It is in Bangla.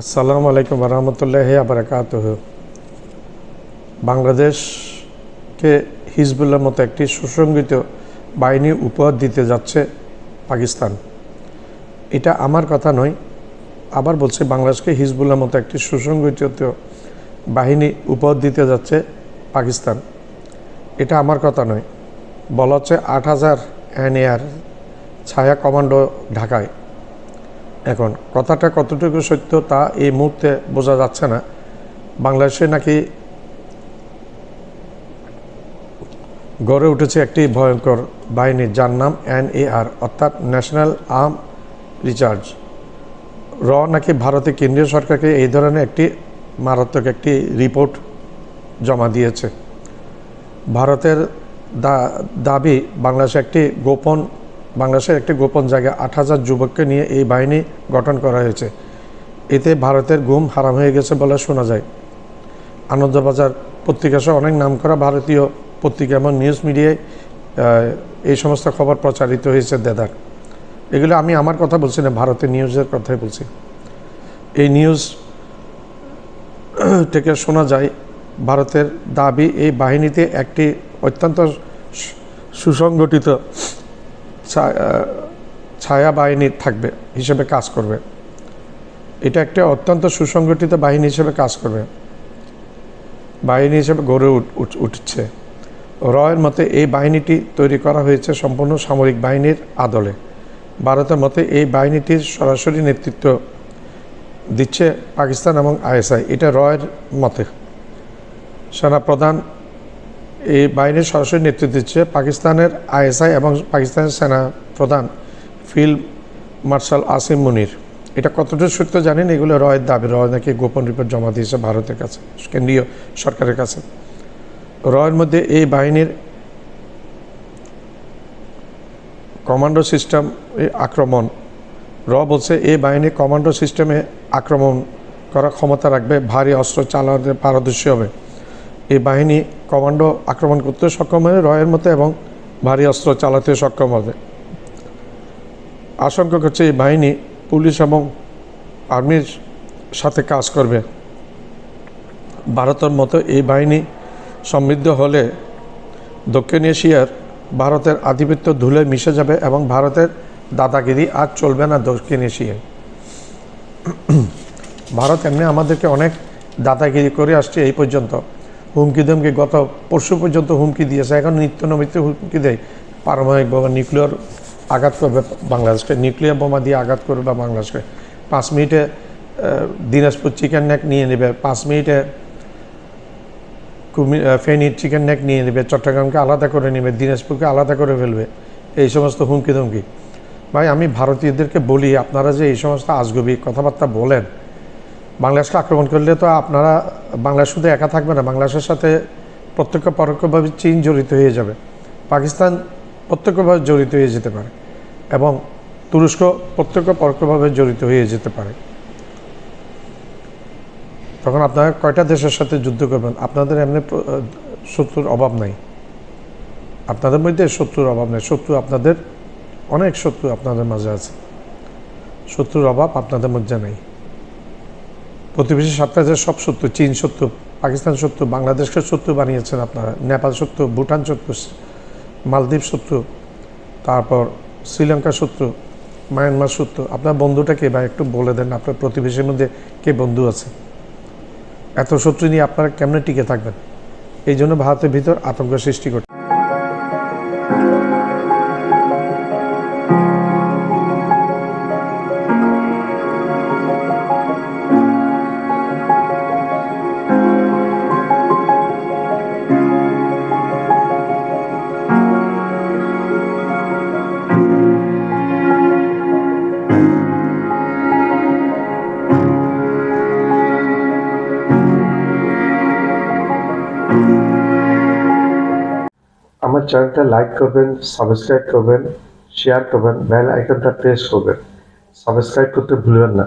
আসসালামু আলাইকুম রহমতুল্লাহি ওয়া বারাকাতুহু। বাংলাদেশকে হিজবুল্লাহর মতো একটি সুসংগঠিত বাহিনী উপহার দিতে যাচ্ছে পাকিস্তান। এটা আমার কথা নয়, আবার বলছে বাংলাদেশকে হিজবুল্লাহর মতো একটি সুসংগঠিত বাহিনী উপহার দিতে যাচ্ছে পাকিস্তান। এটা আমার কথা নয়, বলা হচ্ছে ৮,০০০ NAR ছায়া কমান্ডো ঢাকায়। এখন কথাটা কতটুকু সত্য তা এই মুহূর্তে বোঝা যাচ্ছে না। বাংলাদেশে নাকি গড়ে উঠেছে একটি ভয়ঙ্কর বাহিনী যার নাম NAR, অর্থাৎ ন্যাশনাল আর্ম রিসার্চ। নাকি ভারতে কেন্দ্রীয় সরকারকে এই ধরনের একটি মারাত্মক একটি রিপোর্ট জমা দিয়েছে। ভারতের দাবি বাংলাদেশের একটি গোপন জায়গায় ৮,০০০ যুবককে নিয়ে এই বাহিনী গঠন করা হয়েছে। এতে ভারতের ঘুম হারাম হয়ে গেছে বলে শোনা যায়। আনন্দবাজার পত্রিকা সহ অনেক নামকরা ভারতীয় পত্রিকা এবং নিউজ মিডিয়ায় এই সমস্ত খবর প্রচারিত হয়েছে দেদার। এগুলো আমি আমার কথা বলছি না, ভারতের নিউজের কথাই বলছি। এই নিউজ থেকে শোনা যায় ভারতের দাবি এই বাহিনীতে একটি অত্যন্ত সুসংগঠিত ছায়া বাহিনী থাকবে হিসেবে কাজ করবে। এটা একটা অত্যন্ত সুসংগঠিত বাহিনী হিসেবে কাজ করবে, বাহিনী হিসেবে গড়ে উঠছে। রয়ের মতে এই বাহিনীটি তৈরি করা হয়েছে সম্পূর্ণ সামরিক বাহিনীর আদলে। ভারতের মতে এই বাহিনীটির সরাসরি নেতৃত্ব দিচ্ছে পাকিস্তান এবং ISI। এটা রয়ের মতে সেনাপ্রধান এই বাহিনীর সরাসরি নেতৃত্ব দিচ্ছে পাকিস্তানের ISI এবং পাকিস্তানের সেনা প্রধান ফিল্ড মার্শাল আসিম মুনির। এটা কতটা সত্য জানেন? এগুলো রয়ের দাবি। রয় নাকি গোপন রিপোর্ট জমা দিয়েছে ভারতের কাছে, কেন্দ্রীয় সরকারের কাছে। রয়ের মধ্যে এই বাহিনীর কমান্ডো সিস্টেম আক্রমণ। বলছে এই বাহিনী কমান্ডো সিস্টেমে আক্রমণ করার ক্ষমতা রাখবে, ভারী অস্ত্র চালাতে পারদর্শী হবে। এই বাহিনী কমান্ডো আক্রমণ করতে সক্ষম হবে রয়ের মতো এবং ভারী অস্ত্র চালাতে সক্ষম হবে। আশঙ্কা করছে এই বাহিনী পুলিশ এবং আর্মির সাথে কাজ করবে। ভারতের মতো এই বাহিনী সমৃদ্ধ হলে দক্ষিণ এশিয়ার ভারতের আধিপত্য ধুলে মিশে যাবে এবং ভারতের দাদাগিরি আর চলবে না দক্ষিণ এশিয়ায়। ভারত এমনি আমাদেরকে অনেক দাদাগিরি করে আসছে এই পর্যন্ত। হুমকি ধমকি গত পরশু পর্যন্ত হুমকি দিয়েছে, এখন নিত্য নৈমিত্য হুমকি দেয়। পারমাণবিক বোমা, নিউক্লিয়ার আঘাত করবে বাংলাদেশকে, নিউক্লিয়ার বোমা দিয়ে আঘাত করবে বাংলাদেশকে। 5 মিনিটে দিনাজপুর চিকেন নেক নিয়ে নেবে, 5 মিনিটে ফেনীর চিকেন নেক নিয়ে নেবে, চট্টগ্রামকে আলাদা করে নেবে, দিনাজপুরকে আলাদা করে ফেলবে। এই সমস্ত হুমকি ধমকি। ভাই, আমি ভারতীয়দেরকে বলি, আপনারা যে এই সমস্ত আজগুবি কথাবার্তা বলেন, বাংলাদেশকে আক্রমণ করলে তো আপনারা বাংলাদেশ শুধু একা থাকবে না, বাংলাদেশের সাথে প্রত্যক্ষ পরোক্ষভাবে চীন জড়িত হয়ে যাবে, পাকিস্তান প্রত্যক্ষভাবে জড়িত হয়ে যেতে পারে এবং তুরস্ক প্রত্যক্ষ পরোক্ষভাবে জড়িত হয়ে যেতে পারে। তখন আপনারা কয়টা দেশের সাথে যুদ্ধ করবেন? আপনাদের এমনি শত্রুর অভাব নাই, আপনাদের মধ্যে শত্রুর অভাব নেই। আপনাদের অনেক শত্রু আপনাদের মাঝে আছে, শত্রুর অভাব আপনাদের মধ্যে নেই। প্রতিবেশী সপ্তাহে সব শত্রু, চীন শত্রু, পাকিস্তান শত্রু, বাংলাদেশকে শত্রু বানিয়েছেন আপনারা, নেপাল শত্রু, ভুটান শত্রু, মালদ্বীপ শত্রু, তারপর শ্রীলঙ্কা শত্রু, মায়ানমার শত্রু। আপনার বন্ধুটা কে ভাই? একটু বলে দেন, আপনার প্রতিবেশীর মধ্যে কে বন্ধু আছে? এত শত্রু নিয়ে আপনারা কেমনে টিকে থাকবেন? এই জন্য ভারতের ভিতর আতঙ্ক সৃষ্টি করছে। আমার চ্যানেলটা লাইক করবেন, সাবস্ক্রাইব করবেন, শেয়ার করবেন, বেল আইকনটা প্রেস করবেন। সাবস্ক্রাইব করতে ভুলবেন না।